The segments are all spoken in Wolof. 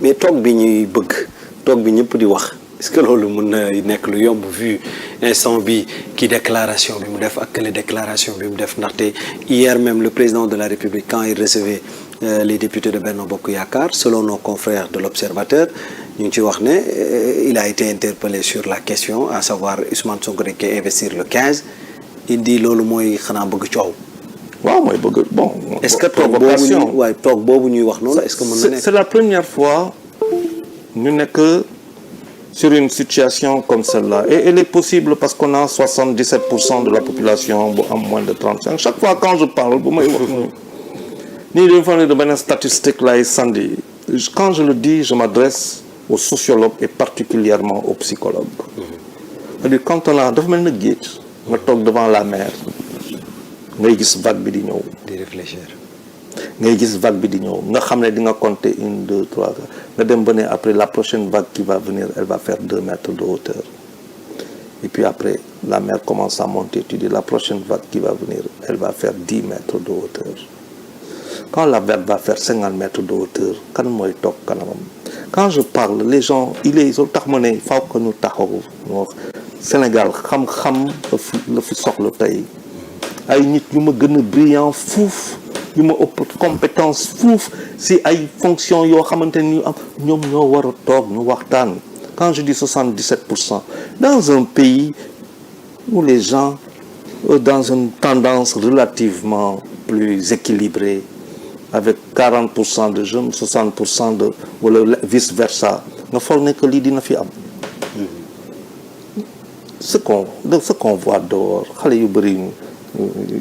mais toog bi ñuy bëgg toog bi ñëpp di wax est-ce que loolu mën na nekk lu yomb vu instant bi ki déclaration bi mu def ak les déclaration bi mu def ndaxte hier même le président de la République quand il recevait les députés de Benno Bokk Yaakaar selon nos confrères de l'Observateur ñu ngi ci wax ne il a été interpellé sur la question à savoir Ousmane Sonko dañ koy investir le 15 il dit loolu mooy xanaa bëgg coow. waaw mooy bëgg bon. est-ce que toog boobu ñuy wax noonu est-ce que mën na nekk. c'est la première fois ñu nekk sur une situation comme celle-là et elle est possible parce qu'on a 77% de la population bu am moins de 35 chaque fois quand je parle bu may wax nii dañu fa ne de benn statistique lay sandi quand je le dis je m'adresse aux sociologues et particulièrement aux psychologues. c'est-à-dire quand on a dafa mel na géej nga toog devant la mer ngay gis vague bi di ñëw. di réfléchir. ngay gis vague bi di ñëw nga xam ne di nga compter 1 2 3 nga dem ba ne après la prochaine vague qui va venir elle va faire 2 mètres de hauteur et puis après la mer commence à monter tu dis la prochaine vague qui va venir elle va faire 10 mètres de hauteur quand la vague va faire 50 mètres de hauteur kan mooy toog kanamam quand je parle les gens il est lu tax ma ne faaw ko ñu taxaw ñu wax Sénégal xam-xam la fi soxla tey ay nit ñu ma gën a brillant fuuf yu ma ëpp compétence fuuf si ay fonctions yoo xamante ni ñu am ñoom ñoo war a toog ñu waxtaan quand je dis 77% dans un pays où les gens dans une tendance relativement plus équilibrée avec 40% de jeunes 60% de wala vice versa nga foog ne que lii dina fi am ce qu'on voit dehors xale yu bëri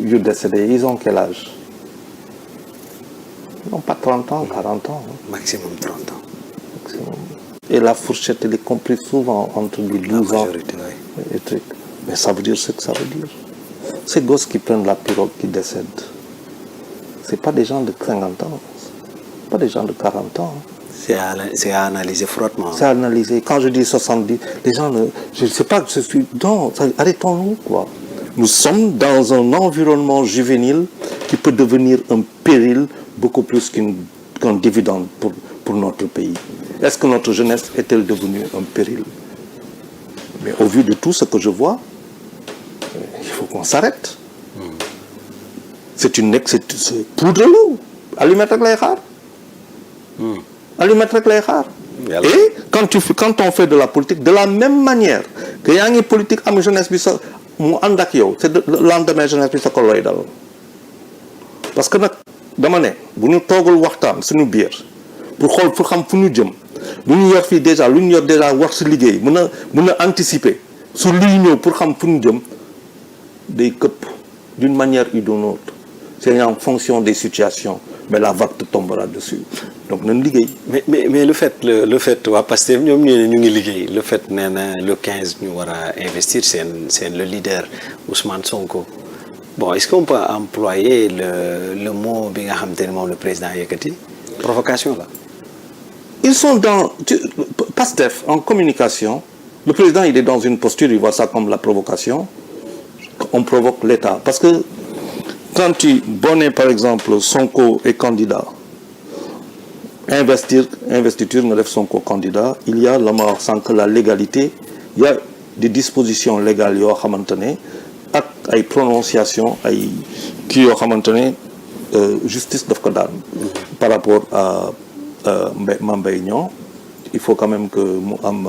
yu décédé ils ont quel âge ils n'ont pas 30 ans 40 ans maximum 30 ans maximum. Et la fourchette elle est comprise souvent entre les 12 ans et trucs. Mais ça veut dire ce que ça veut dire ces gosses qui prennent la pirogue qui décèdent c'est pas des gens de 50 ans pas des gens de 40 ans c'est à analyser froidement. C'est à analyser. Quand je dis 70, les gens ne... Je ne sais pas que je suis... Non, arrêtons-nous, quoi. Nous sommes dans un environnement juvénile qui peut devenir un péril beaucoup plus qu'un dividende pour notre pays. Est-ce que notre jeunesse est-elle devenue un péril? Mais au vu de tout ce que je vois, il faut qu'on s'arrête. C'est poudre-l'eau. Allumette ak lay xaar. Allumette rek lay xaar. Et quand on fait de la politique de la même manière que yaa ngi politique am jeunesse bi sa mu ànd ak yow c'est le lendemain jeunesse bi sa ko looy dal parce que nag dama ne bu ñu toogul waxtaan suñu biir pour xool pour xam fu ñu jëm lu ñu yor fii déjà lu ñu yor déjà war si liggéey mën a anticiper sur luy ñëw pour xam fu ñu jëm day këpp d'une manière ou d'une autre c'est en fonction des situations mais la vague te tombera dessus donc nañ liggéey. mais le fait waa Pastef ñoom ñu ngi liggéey le fait nee na le 15 ñu war a investir seen le leader Ousmane Sonko bon est-ce qu'on peut employer le mot bi nga xam te ne moom le président yëkkati provocation là. Ils sont dans Pastef en communication le président il est dans une posture il voit ça comme la provocation on provoque l'État parce que. Quand tu bonnes par exemple Sonko est candidat investiture nga def Sonko candidat il y a la ma wax sànq la légalité il y a des dispositions légales yoo xamante ne ak ay prononciation ay kii yoo xamante ne justice daf ko daan par rapport à Mame Mbaye Niang il faut quand même que mu am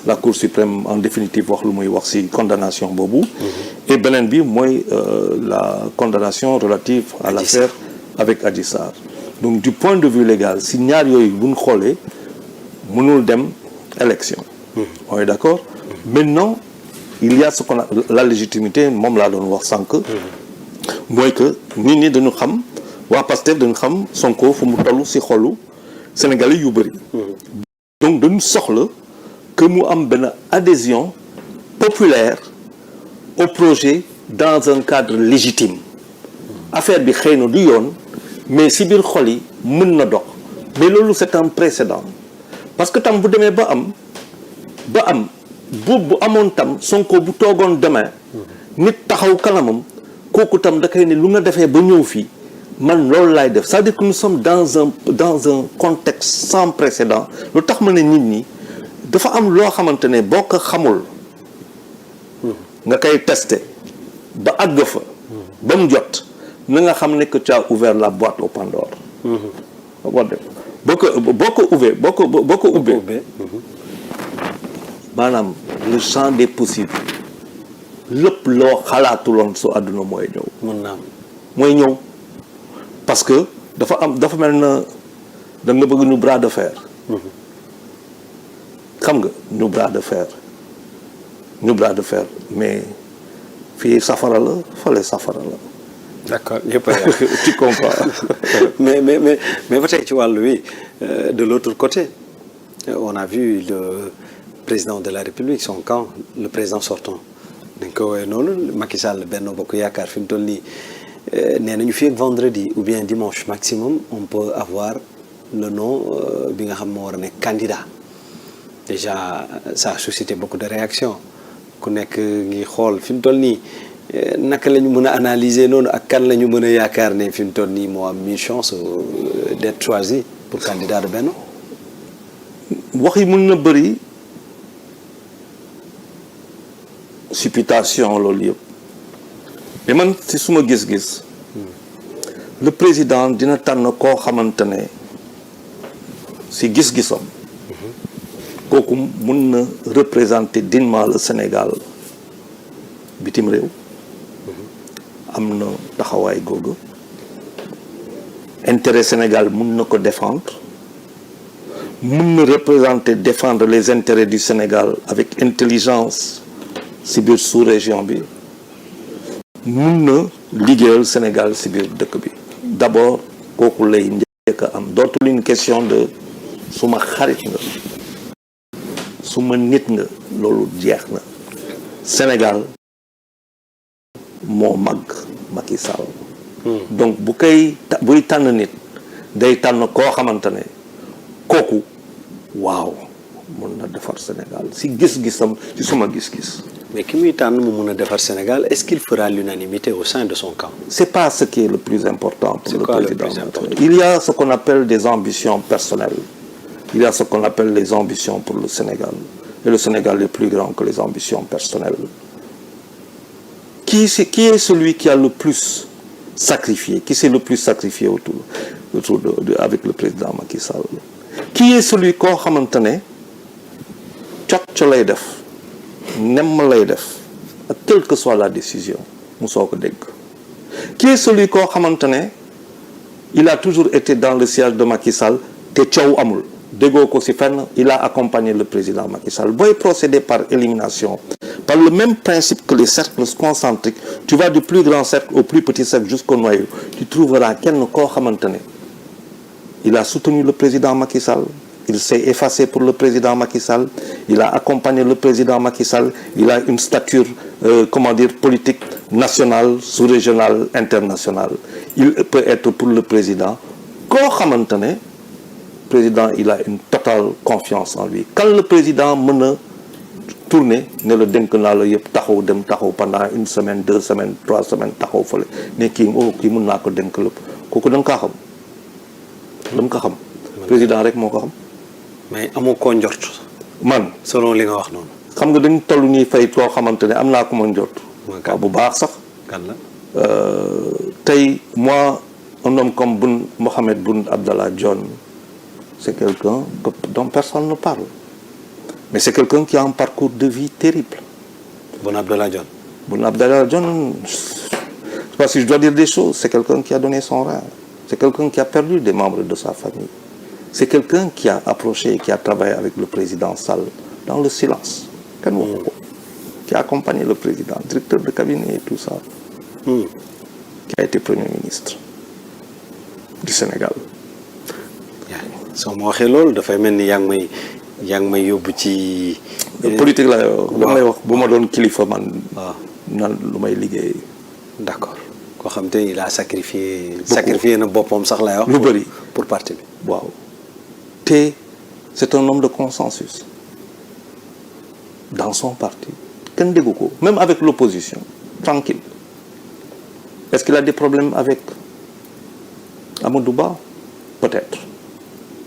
la Cour suprême en définitive wax lu muy wax ci condamnation boobu et beneen bi mooy la condamnation relative à l'affaire avec Adji Sarr donc du point de vue légal si ñaar yooyu bu ñu xoolee mënul dem élection on est d'accord maintenant il y a ce qu'on a la légitimité moom laa doon wax sànq mooy que nit ñi dañu xam waa Pastef dañu xam Sonko fu mu toll ci xolu Sénégalais yu bëri donc dañu soxla que mu am benn adhésion populaire au projet dans un cadre légitime affaire bi xëy na du yoon mais si biir xol yi mën na dox mais loolu c'est un précédent parce que tam bu demee ba am bu amoon tam Sonko bu toogoon demain nit taxaw kanamam kooku tam da koy ne lu nga defee ba ñëw fii man loolu laay def c'est-à-dire que nous sommes dans un contexte sans précédent lu tax ma ne nit ñi dafa am loo xamante ne boo ko xamul nga koy tester ba àgg fa ba mu jot na nga xam ne que tu as ouvert la boîte au Pandore boo ko ubbee maanaam le champ des possibles lépp loo xalaatuloon su àdduna mooy ñëw mooy ñëw parce que dafa mel na da nga bëgg ñu bras de fer xam nga ñu bras de fer mais fii safara la fale safara la d'accord yëpp a yàq tu comprends mais ba tey ci wàllu wi de l'autre côté on a vu le président de la République son camp le président sortant dañ ko woowee noonu Macky Sall Benno Bokk Yaakaar fi mu toll nii nee nañu fii ak vendredi ou bien dimanche maximum on peut avoir le nom bi nga xam moo war a nekk candidat déjà ça a suscité beaucoup de réactions ku nekk ngi xool fi mu toll nii naka la ñu mën a analyser noonu ak kan la ñu mën a yaakaar ne fi mu toll nii moo am mille chances d'être choisi pour candidat de Benno. wax yi mën na bëri supputation loolu yëpp mais man ci suma gis-gis le président dina tànn koo xamante ne ci gis-gisam kooku mun na représenter dignement le Sénégal bitim réew am na taxawaay googu intérêt Sénégal mun na ko défendre mun na représenter défendre les intérêts du Sénégal avec intelligence ci biir sous-région bi mun na liggéeyal Sénégal ci biir dëkk bi d'abord kooku lay njëkk a am dootul une question de suma xarit nga suma nit nga loolu jeex na Sénégal moo mag Macky Sall donc buy tànn nit day tànn koo xamante ne kooku waaw mun na defar Sénégal ci gis-gisam ci suma gis-gis. mais ki muy tànn mu mun a defar Sénégal est-ce qu'il fera l'unanimité au sein de son camp? C'est pas ce qui est le plus important pour le président. Il y a ce qu'on appelle des ambitions personnelles. Il y a ce qu'on appelle les ambitions pour le Sénégal. Et le Sénégal est plus grand que les ambitions personnelles. Qui est celui qui a le plus sacrifié, qui s'est le plus sacrifié avec le président Macky Sall? Qui est celui koo xamante ne cocc lay def nemm lay def ak quelle que soit la décision mu soo ko dégg? Qui est celui koo xamante ne il a toujours été dans le siège de Macky Sall te coow amul déggoo ko ci fenn? Il a accompagné le président Macky Sall. Booy procéder par élimination par le même principe que les cercles concentriques, tu vas du plus grand cercle au plus petit cercle jusqu'au noyau. Tu trouveras kenn koo xamante ne il a soutenu le président Macky Sall, il s'est effacé pour le président Macky Sall, il a accompagné le président Macky Sall, il a une stature politique nationale, sous-régionale, internationale. Il peut être pour le président koo xamante ne président il a une totale confiance en lui. Quand le président mën a tourner ne la dénk naa la yëpp taxaw dem taxaw pendant une semaine 2 semaines 3 semaines taxaw fële ne kii mën naa ko dénk lépp kooku da nga kaa xam. dama ko xam président rek moo ko xam. mais amoo koo njort. man selon li nga wax noonu. xam nga dañ toll ñuy fay koo xamante ne am naa ko ma njort. waaw bu baax sax. kan la. tey moi un homme comme Mohamed Boun Abdallah Dionne c'est quelqu'un dont personne ne parle mais c'est quelqu'un qui a un parcours de vie terrible. Boun Abdallah Dionne. Boun Abdallah Dionne, je sais pas si je dois dire des choses, c'est quelqu'un qui a donné son rein. C'est quelqu'un qui a perdu des membres de sa famille. C'est quelqu'un qui a approché et qui a travaillé avec le président Sall dans le silence. Qui a accompagné le président, directeur de cabinet et tout ça. Qui a été Premier ministre du Sénégal. soo ma waxee loolu dafay mel ni yaa ngi may yóbbu ci. politique la lay wax bu ma doon kilifa man. waaw nan lu may liggéey. d'accord koo xam te il a sacrifié na boppam sax lay wax. lu bëri pour parti bi. waaw te c'est un homme de consensus dans son parti kenn déggu ko même avec l'opposition tranquille. Est-ce qu'il a des problèmes avec Amadou Ba peut-être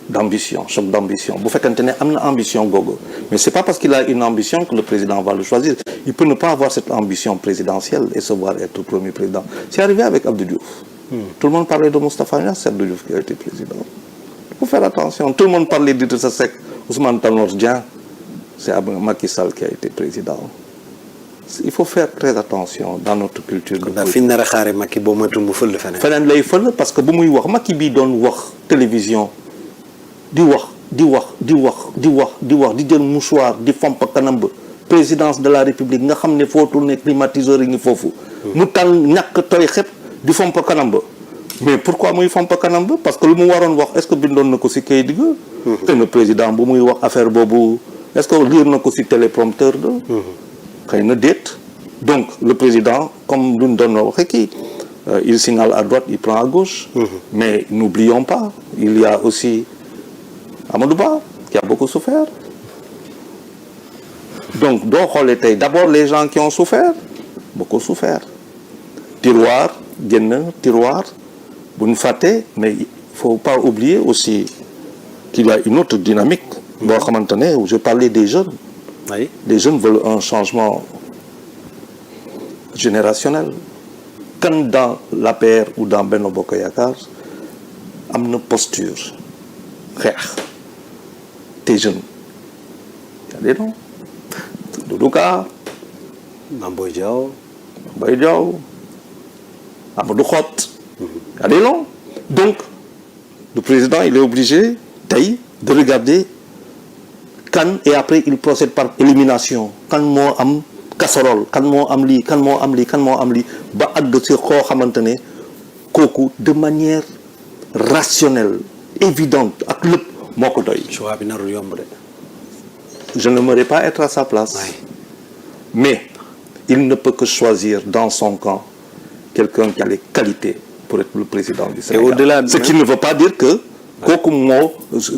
d'ambition, choc d'ambition. Bu fekkente ne am na ambition googu mais c'est pas parce qu'il a une ambition que le président va le choisir. Il peut ne pas avoir cette ambition présidentielle et se voir être premier président. C'est arrivé avec Abdou Diouf. Tout le monde parlait de Moustapha Niasse, c'est Abdou Diouf qui a été président. Il faut faire attention. Tout le monde parlait d'Idrissa Seck, Ousmane Tanor Dieng, c'est Macky Sall qui a été président. Il faut faire très attention dans notre culture. ndax fi ñu nar a xaaree Macky boo moytuwul mu fël feneen. feneen lay fël parce que bu muy wax Macky bii doon wax télévision di jël mouchoir di fomp kanam ba présidence de la république nga xam ne foo tourné climatiseur yi ngi foofu. mu tàng ñàkk tooy xep di fomp kanam ba. mais pourquoi muy fomp kanam ba parce que lu mu waroon wax est-ce que bindoon na ko ci kayit gi. te le président bu muy wax affaire boobu est-ce que lire na ko ci téléprompteur de. xëy na déet donc le président comme lu ñu doon waxee kii il signale à droite il prend à gauche. mais n'oublions pas il y a aussi Amadou Ba qui a beaucoup souffert donc doo xoolee tey d'abord les gens qui ont souffert beaucoup souffert tiroir génn tiroir bu ñu fàtte mais il faut pas oublier aussi qu'il y a une autre dynamique boo xamante ne je parlais des jeunes. Oui. Les jeunes veulent un changement générationnel. Quand dans l'APR ou dans Benno Bokk Yaakaar am na posture xeex te jeune y a des noms Doudou Ka Mame Boye Diao Amadou Hott y a des noms donc le président il est obligé tey de regarder kan et après il procède par élimination kan moo am casserole kan moo am lii kan moo am lii kan moo am lii ba àgg ci koo xamante ne kooku de manière rationnelle évidente ak lépp moo ko doy. choix bi narul yomb de. je n'aimerais pas être à sa place. Oui. mais il ne peut que choisir dans son camp quelqu'un qui a les qualités pour être le président du Sénégal. Et au-delà de ce qui ne veut pas dire que kooku moo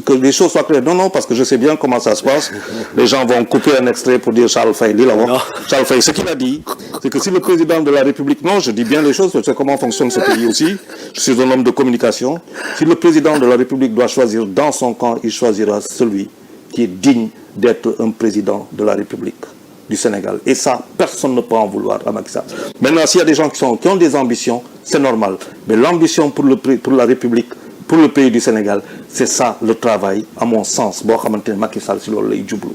que les choses soient claires non parce que je sais bien comment ça se passe les gens vont couper un extrait pour dire Charles Faye lii la wax Charles Faye ce qu'il a dit c'est que si le président de la République non je dis bien les choses je sais comment fonctionne ce pays aussi je suis un homme de communication si le président de la République doit choisir dans son camp il choisira celui qui est digne d'être un président de la République du Sénégal et ça personne ne peut en vouloir à Macky Sall maintenant s'il y a des gens qui ont des ambitions c'est normal mais l'ambition pour la République pour le pays du Sénégal c'est ça le travail à mon sens boo xamante ne Macky Sall si loolu lay jublu.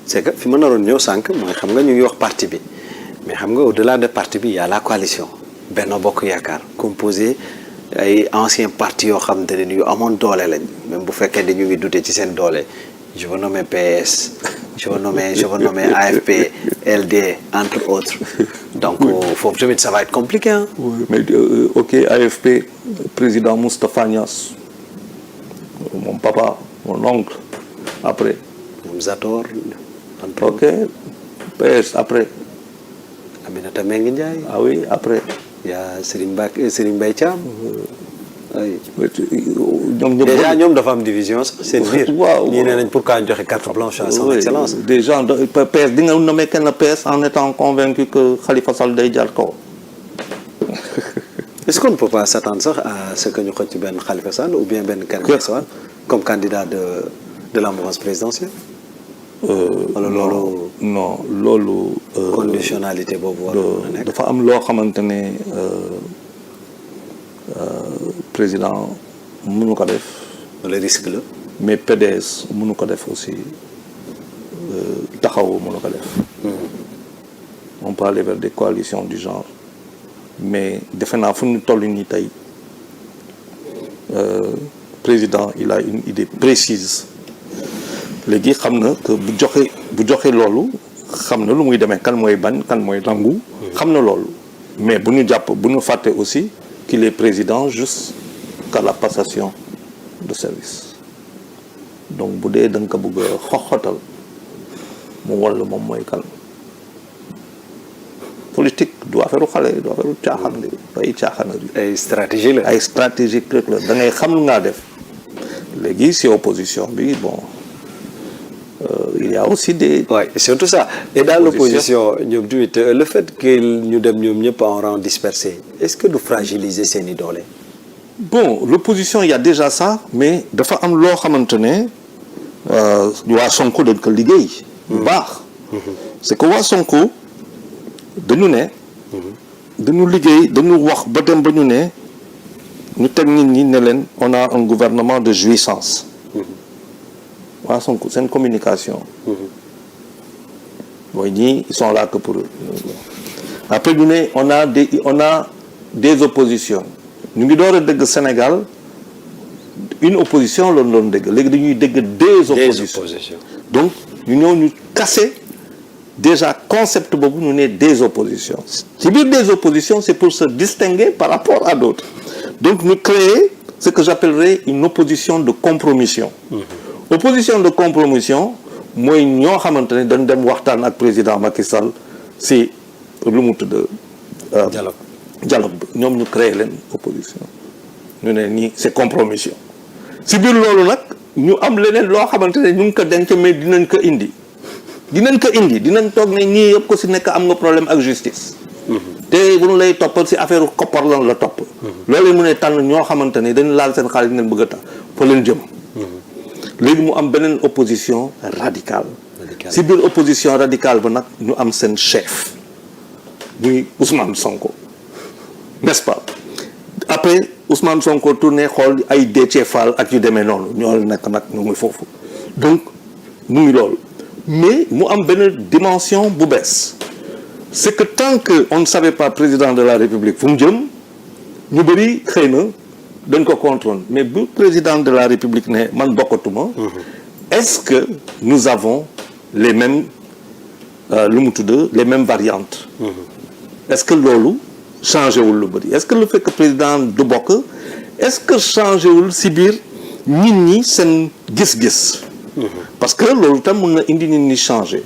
c'est que fi ma naroon ñëw sànq mooy xam nga ñu ngi wax parti bi mais xam nga au-delà de parti bi il y a la coalition Benno Bokk Yaakaar composé ay anciens partis yoo xamante ne yu amoon doole lañ même bu fekkee dañu ngi douter ci seen doole je veux nommer PS je veux nommer AFP LD entre autres donc foofu tamit ça va être compliqué hein. Oui, mais ok AFP président Moustapha Niasse mon papa mon oncle après. ñoom Zator. ok PS après. Aminata Mbengue Ndiaye. ah oui après. y a Serigne Mbaye Thiam. oui. déjà ñoom dafa am division sax seen biir. waaw ñii nee nañ pourquoi ñu joxe carte blanche à son excellence. des gens PS di nga nommer kenn PS en étant convaincu que Khalifa Sall day jaar kaw. est-ce qu'on ne peut pas s'attendre sax à ce que ñu xëcc benn Khalifa Sall ou bien benn Karim Meïssa Wade comme candidat de la mouvance présidentielle. wala loolu. non loolu. conditionnalité boobu war na nekk. dafa am loo xamante ne président mënu ko def. le risque la. mais PDS mënu ko def aussi taxaw mënu ko def. on peut aller vers des coalitions du genre mais defe naa fu ñu toll nii tey président il a une idée précise léegi xam na que bu joxe loolu xam na lu muy demee kan mooy bañ kan mooy nangu. xam na loolu mais bu ñu fàtte aussi qu'il est président jusqu'à la passation de service donc bu dee da nga ko bëgg a xoxotal mu walla moom mooy kan. politique du affaire xale du affaire caaxaan ay caaxaan ay stratégie la. ay stratégie rek la da ngay xam lu ngaa def léegi si opposition bi bon il y a aussi des. oui surtout ça et dans l'opposition ñoom tamit le fait que ñu dem ñoom ñëpp en rang dispersé est-ce que du fragiliser seen i doole. bon l'opposition il y a déjà ça mais dafa am loo xamante ne waa Sonko dañ ko liggéey bu baax c'est que waa Sonko dañu ne dañu liggéey dañu wax ba dem ba ñu ne ñu teg nit ñi ne leen on a un gouvernement de jouissance waa Sonko seen communication mooy ñii ils sont là que pour eux après ñu ne on a des oppositions ñu ngi door a dégg Sénégal une opposition loolu doon dégg léegi dañuy dégg des oppositions donc ñu ñëw ñu casser déjà concept boobu ñu ne des oppositions ci biir des oppositions c'est pour se distinguer par rapport à d'autres donc ñu créer ce que j'appellerais une opposition de compromission opposition de compromission mooy ñoo xamante ne dañ dem waxtaan ak président Macky Sall si lu mu tudd dialogue bi ñoom ñu créer leen opposition ñu ne nii c'est compromission si biir loolu nag ñu am leneen loo xamante ne ñu ngi ko denc mais dinañ ko indi dinañ toog ne ñii yëpp ko si nekk am nga problème ak justice te bu ñu lay toppal si affaire koppar lan la topp loolu mu ne tànn ñoo xamante ne dañu laal seen xaalis ngeen bëgg a tax fa leen jëm léegi mu am beneen opposition radicale si biir opposition radicale ba nag ñu am seen chef muy Ousmane Sonko n'est-ce pas après Ousmane Sonko tourné xool ay Déthié Fall ak yu demee noonu ñoo nekk nag ñu ngi foofu donc mu ngi loolu mais mu am benn dimension bu bees c'est que tant que on ne savait pas président de la République fu mu jëm ñu bëri xëy na dañ ko contrôle mais bu président de la République ne man bokkatuma est-ce que nous avons les mêmes lu mu tudd les mêmes variantes est-ce que loolu changé wul lu bëri est-ce que le fait que président du bokk est-ce que changé wul si biir nit ñi seen gis-gis parce que loolu tam mën na indi nit ñi changé